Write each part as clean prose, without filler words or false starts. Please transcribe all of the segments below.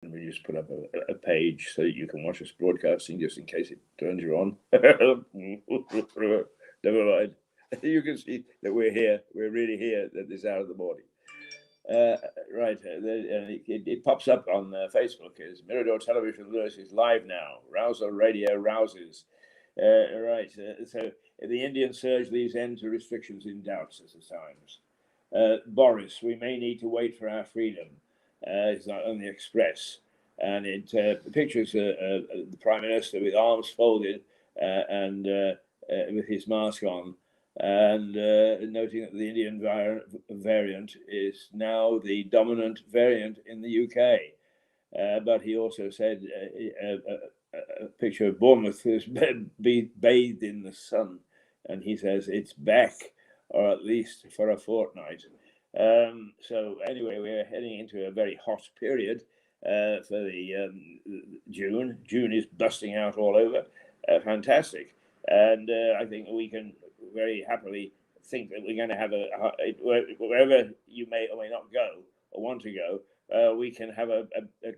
we just put up a page so that you can watch us broadcasting just in case it turns you on. Never mind. You can see that we're here. We're really here at this hour of the morning. Right, it pops up on Facebook as Mirador Television Lewis is live now. Rouser Radio Rouses. Right, so the Indian surge leaves end to restrictions in doubt, says the Times. Boris, we may need to wait for our freedom. It's not on the Express. And it pictures the Prime Minister with arms folded and with his mask on, and noting that the Indian variant is now the dominant variant in the UK. But he also said a picture of Bournemouth is bathed in the sun, and he says it's back, or at least for a fortnight. So anyway, we're heading into a very hot period for the June. June is busting out all over. Fantastic. And I think we can very happily think that we're going to have wherever you may or may not go or want to go, we can have a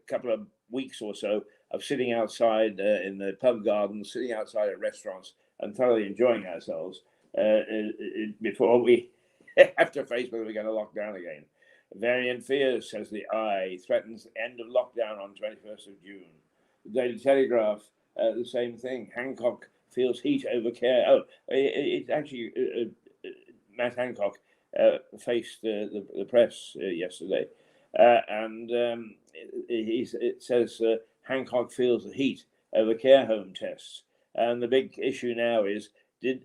couple of weeks or so of sitting outside in the pub gardens, sitting outside at restaurants and thoroughly enjoying ourselves before we have to face whether we're going to lock down again. Variant fears, says the Eye, threatens end of lockdown on 21st of June. The Daily Telegraph, the same thing. Hancock feels heat over care. Oh, it's actually Matt Hancock faced the press yesterday, and it says Hancock feels the heat over care home tests. And the big issue now is,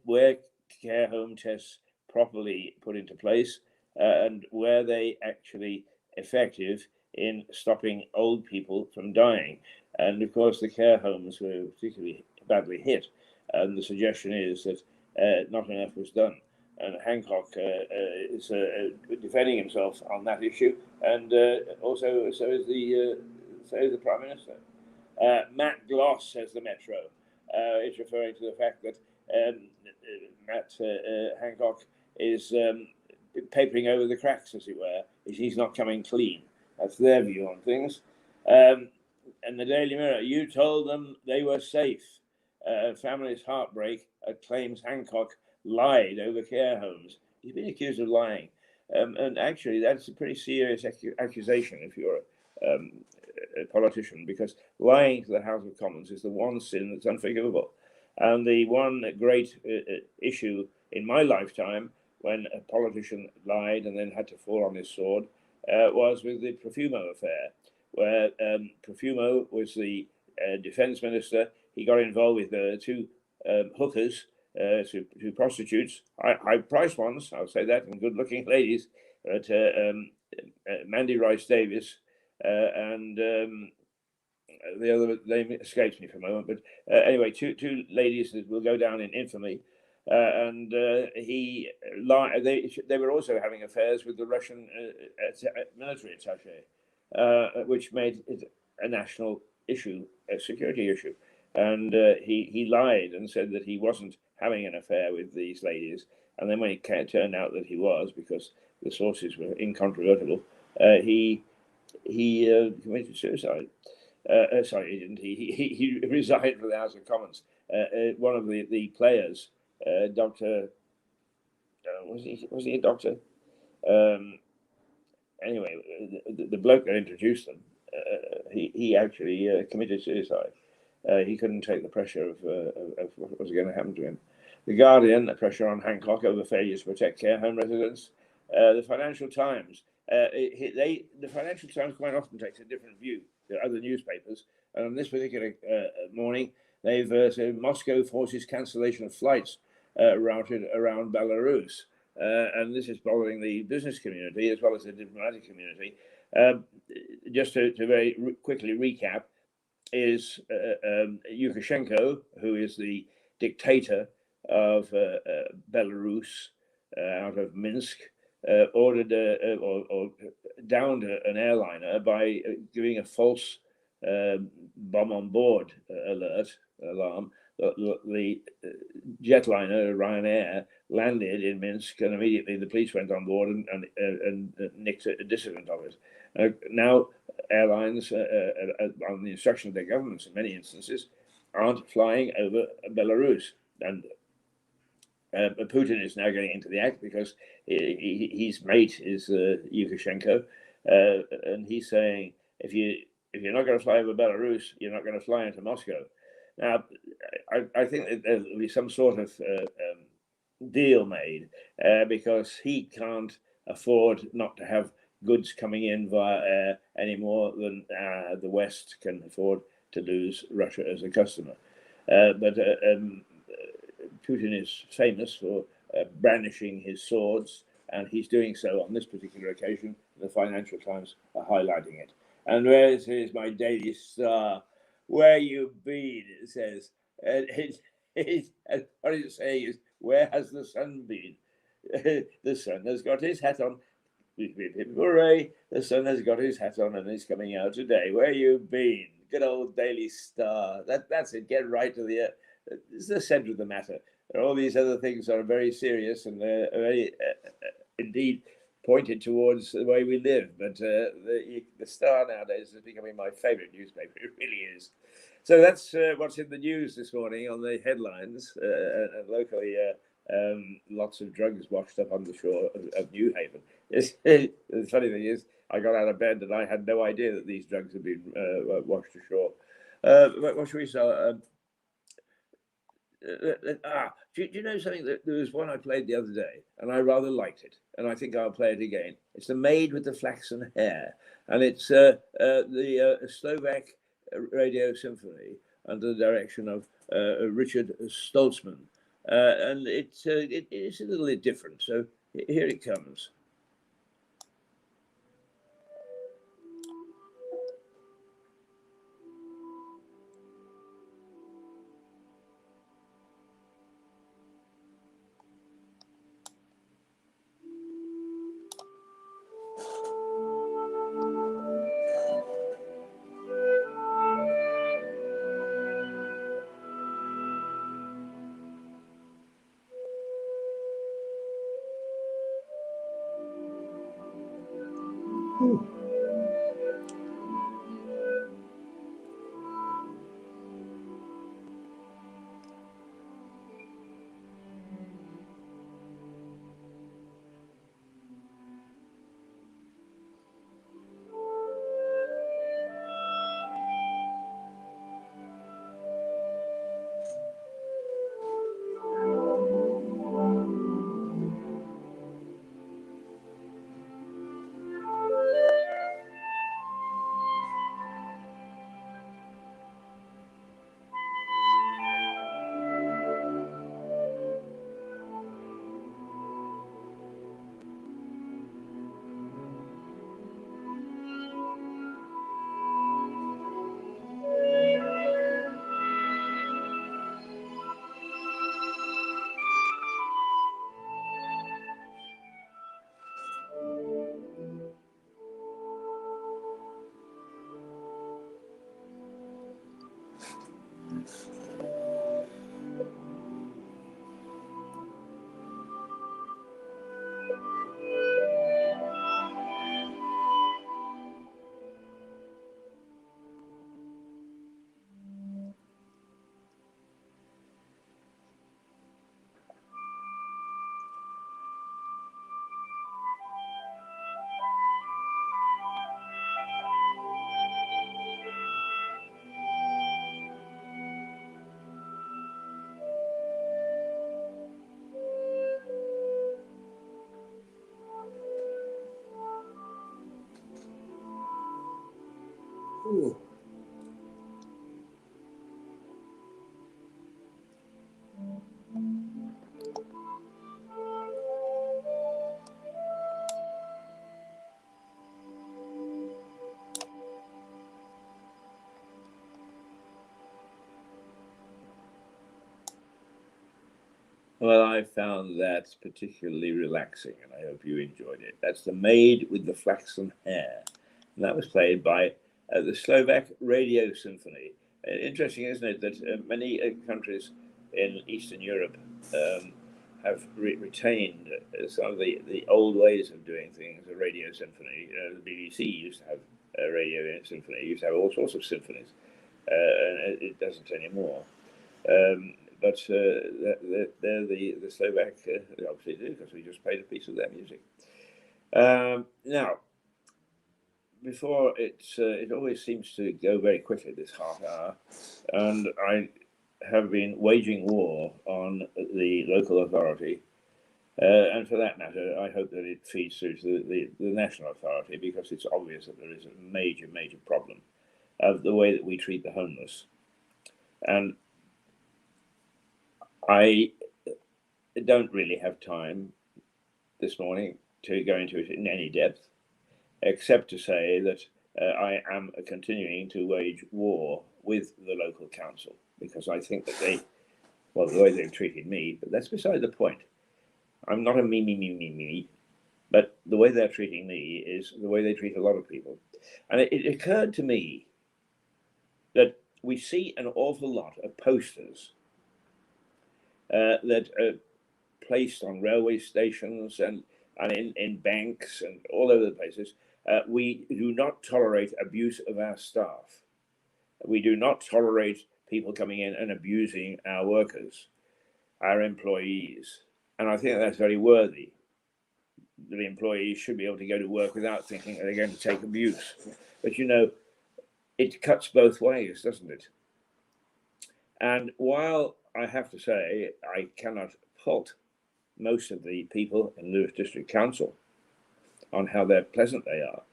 were care home tests properly put into place, and were they actually effective in stopping old people from dying? And of course, the care homes were particularly badly hit. And the suggestion is that not enough was done. And Hancock is defending himself on that issue, and also so is the Prime Minister. Matt Gloss, says the Metro, is referring to the fact that Matt Hancock is papering over the cracks, as it were. He's not coming clean. That's their view on things. And the Daily Mirror, you told them they were safe. Family's heartbreak claims Hancock lied over care homes. He's been accused of lying. And actually, that's a pretty serious accusation if you're a politician, because lying to the House of Commons is the one sin that's unforgivable. And the one great issue in my lifetime when a politician lied and then had to fall on his sword was with the Profumo affair, where Profumo was the defense minister. He got involved with two hookers, two prostitutes, high-priced ones, I'll say that, and good-looking ladies, but Mandy Rice Davis and the other name escapes me for a moment. But anyway, two ladies that will go down in infamy. And he lied. They were also having affairs with the Russian military attaché, which made it a national issue, a security issue. And he lied and said that he wasn't having an affair with these ladies. And then when it turned out that he was, because the sources were incontrovertible, he committed suicide. Sorry, he didn't. He resigned from the House of Commons. One of the players, Dr. Was he a doctor? Anyway, the bloke that introduced them, he actually committed suicide. He couldn't take the pressure of what was going to happen to him. The Guardian, the pressure on Hancock over failures to protect care home residents. The Financial Times. The Financial Times quite often takes a different view to other newspapers. And on this particular morning, they've said Moscow forces cancellation of flights routed around Belarus. And this is bothering the business community as well as the diplomatic community. Just to very quickly recap, is Lukashenko, who is the dictator of Belarus out of Minsk, ordered or downed an airliner by giving a false bomb on board alarm. The jetliner Ryanair landed in Minsk, and immediately the police went on board and nicked a dissident of it. Now airlines, on the instruction of their governments in many instances, aren't flying over Belarus. And Putin is now getting into the act because his mate is Lukashenko, and he's saying, if you're not going to fly over Belarus, you're not going to fly into Moscow. Now, I think that there'll be some sort of deal made because he can't afford not to have goods coming in via air any more than the West can afford to lose Russia as a customer. But Putin is famous for brandishing his swords, and he's doing so on this particular occasion. The Financial Times are highlighting it. And here's my Daily Star. Where you been? It says. What is it saying is, where has the sun been? The sun has got his hat on. Hooray! The sun has got his hat on and is coming out today. Where you been? Good old Daily Star. That's it. Get right to the. It's the centre of the matter. All these other things are very serious and they're very, indeed, pointed towards the way we live. But the Star nowadays is becoming my favourite newspaper. It really is. So that's what's in the news this morning on the headlines. And locally, lots of drugs washed up on the shore of New Haven. The funny thing is, I got out of bed and I had no idea that these drugs had been washed ashore. What should we say? Do you know something? There was one I played the other day, and I rather liked it, and I think I'll play it again. It's The Maid with the Flaxen Hair, and it's the Slovak Radio Symphony under the direction of Richard Stoltzman, and it's a little bit different. So here it comes. Ooh. Well, I found that particularly relaxing, and I hope you enjoyed it. That's The Maid with the Flaxen Hair, and that was played by the Slovak Radio Symphony. Interesting, isn't it, that many countries in Eastern Europe have retained some of the old ways of doing things. A radio symphony, the BBC used to have radio symphony. It used to have all sorts of symphonies, and it doesn't anymore. But they're the Slovak obviously do, because we just played a piece of their music. Now, before it always seems to go very quickly, this half hour, and I have been waging war on the local authority, and for that matter, I hope that it feeds through to the national authority, because it's obvious that there is a major problem of the way that we treat the homeless. And I don't really have time this morning to go into it in any depth, except to say that I am continuing to wage war with the local council, because I think that the way they've treated me, but that's beside the point. I'm not a me, but the way they're treating me is the way they treat a lot of people. And it occurred to me that we see an awful lot of posters that are placed on railway stations and in banks and all over the places. We do not tolerate abuse of our staff. We do not tolerate people coming in and abusing our workers, our employees. And I think that's very worthy. The employees should be able to go to work without thinking they're going to take abuse. But you know, it cuts both ways, doesn't it? And while I have to say I cannot fault most of the people in Lewis District Council on how pleasant they are,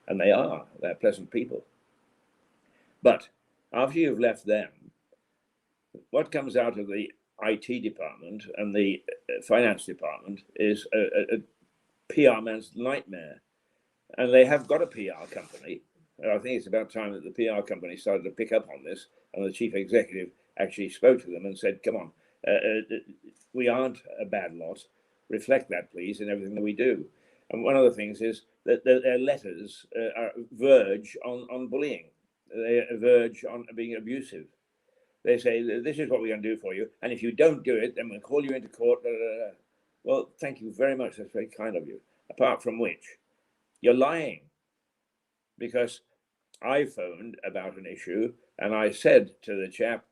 and they're pleasant people. But after you've left them, what comes out of the IT department and the finance department is a PR man's nightmare. And they have got a PR company. I think it's about time that the PR company started to pick up on this, and the chief executive actually spoke to them and said, come on, we aren't a bad lot. Reflect that, please, in everything that we do. And one of the things is that their letters verge on bullying. They verge on being abusive. They say, this is what we're going to do for you, and if you don't do it, then we'll call you into court. Well, thank you very much. That's very kind of you. Apart from which, you're lying. Because I phoned about an issue, and I said to the chap,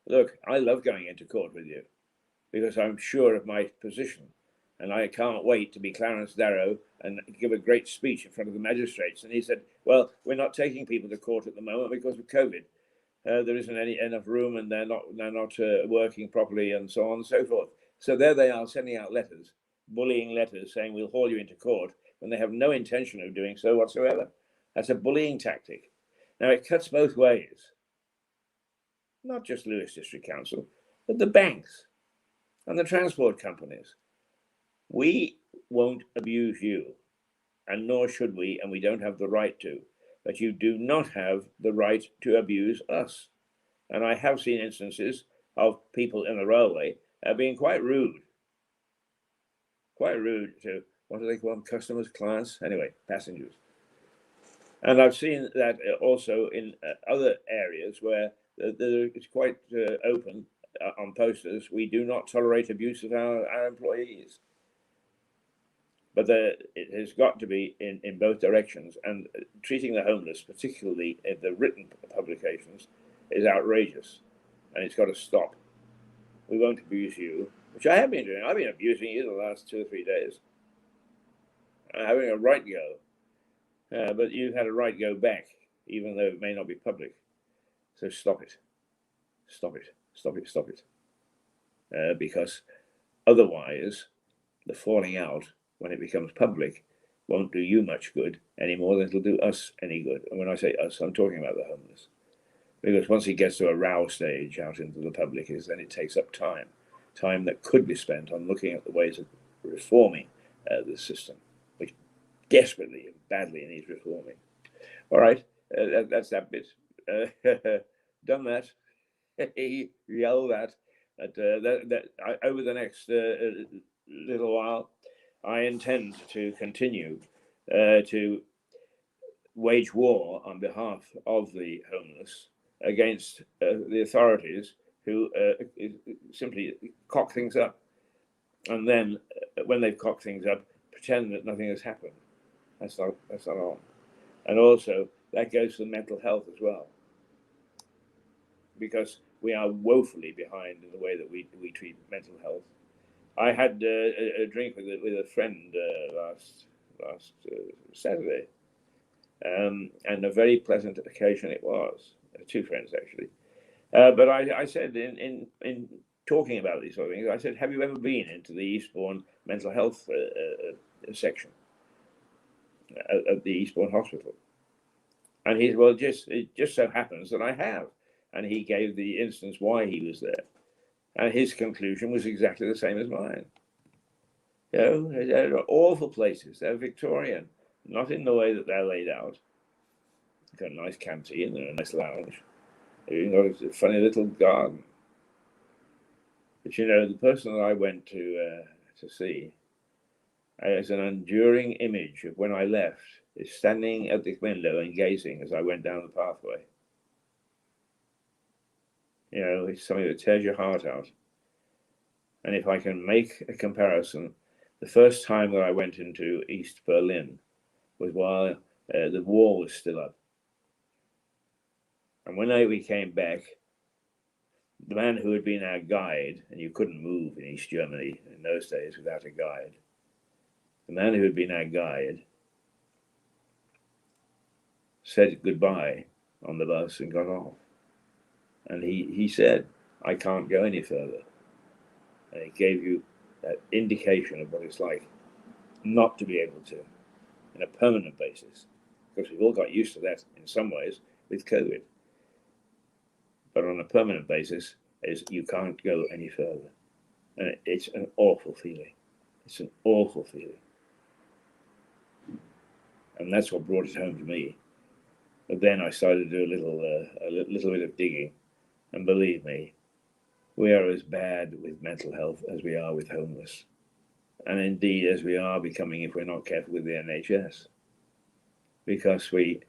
look, I love going into court with you, because I'm sure of my position, and I can't wait to be Clarence Darrow and give a great speech in front of the magistrates. And he said, well, we're not taking people to court at the moment because of COVID. There isn't enough room, and they're not working properly, and so on and so forth. So there they are, sending out letters, bullying letters, saying we'll haul you into court, when they have no intention of doing so whatsoever. That's a bullying tactic. Now, it cuts both ways. Not just Lewis District Council, but the banks and the transport companies. We won't abuse you, and nor should we, and we don't have the right to. But you do not have the right to abuse us. And I have seen instances of people in the railway being quite rude to, what do they call them, customers, clients? Anyway, passengers. And I've seen that also in other areas where it's quite open on posters. We do not tolerate abuse of our employees. But it has got to be in both directions. And treating the homeless, particularly in the written publications, is outrageous. And it's got to stop. We won't abuse you, which I have been doing. I've been abusing you the last 2 or 3 days. I'm having a right go. But you've had a right go back, even though it may not be public. So stop it. Stop it. Stop it. Stop it. Because otherwise, the falling out, when it becomes public, won't do you much good any more than it'll do us any good. And when I say us, I'm talking about the homeless. Because once it gets to a row stage out into the public, then it takes up time that could be spent on looking at the ways of reforming the system, which desperately and badly needs reforming. All right, that's that bit. Done that. Yell that. Over the next little while, I intend to continue to wage war on behalf of the homeless against the authorities who simply cock things up. And then when they've cocked things up, pretend that nothing has happened. That's not on. And also that goes for mental health as well, because we are woefully behind in the way that we treat mental health. I had a drink with a friend last Saturday, and a very pleasant occasion it was. Two friends actually, but I said in talking about these sort of things, I said, "Have you ever been into the Eastbourne mental health section at the Eastbourne Hospital?" And he said, "Well, it just so happens that I have." And he gave the instance why he was there, and his conclusion was exactly the same as mine. You know, they're awful places. They're Victorian, not in the way that they're laid out. They've got a nice canteen and a nice lounge. They've got a funny little garden. But you know, the person that I went to see, as an enduring image of when I left, is standing at the window and gazing as I went down the pathway. You know, it's something that tears your heart out. And if I can make a comparison, the first time that I went into East Berlin was while the wall was still up. And when we came back, the man who had been our guide, and you couldn't move in East Germany in those days without a guide, the man who had been our guide said goodbye on the bus and got off. And he said, "I can't go any further." And it gave you that indication of what it's like not to be able to, on a permanent basis, because we've all got used to that in some ways with COVID. But on a permanent basis, is you can't go any further. And it's an awful feeling. It's an awful feeling. And that's what brought it home to me. But then I started to do a little bit of digging. And believe me, we are as bad with mental health as we are with homeless. And indeed, as we are becoming, if we're not careful, with the NHS. Because we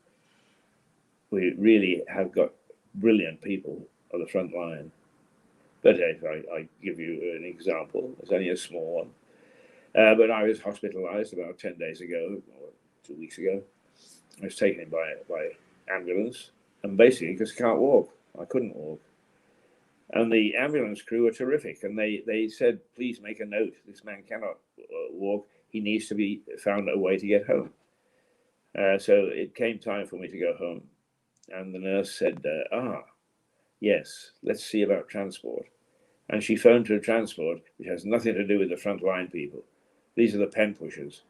really have got brilliant people on the front line. But if I give you an example, it's only a small one. But I was hospitalized about 10 days ago, or 2 weeks ago. I was taken in by ambulance, and basically because I can't walk. I couldn't walk. And the ambulance crew were terrific, and they said, "Please make a note. This man cannot walk. He needs to be found a way to get home." So it came time for me to go home. And the nurse said, yes, let's see about transport. And she phoned to a transport, which has nothing to do with the frontline people. These are the pen pushers.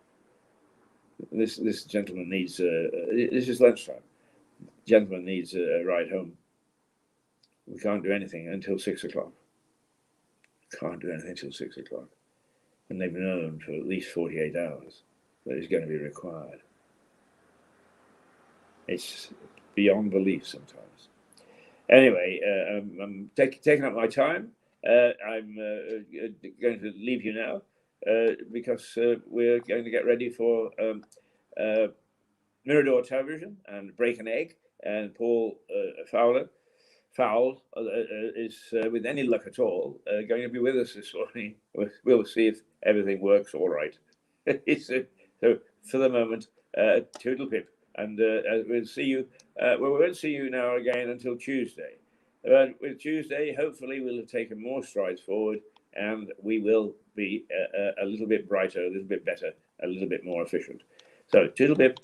This gentleman needs, this is lunchtime. Gentleman needs a ride home. We can't do anything until 6 o'clock. Can't do anything until 6 o'clock. And they've known for at least 48 hours that it's going to be required. It's beyond belief sometimes. Anyway, I'm taking up my time. I'm going to leave you now because we're going to get ready for Mirador television and Break an Egg. And Paul Fowl is, with any luck at all, going to be with us this morning. We'll see if everything works all right. So for the moment, toodle pip. And we'll see you. We won't see you now again until Tuesday. With Tuesday, hopefully, we'll have taken more strides forward, and we will be a little bit brighter, a little bit better, a little bit more efficient. So, toodle pip.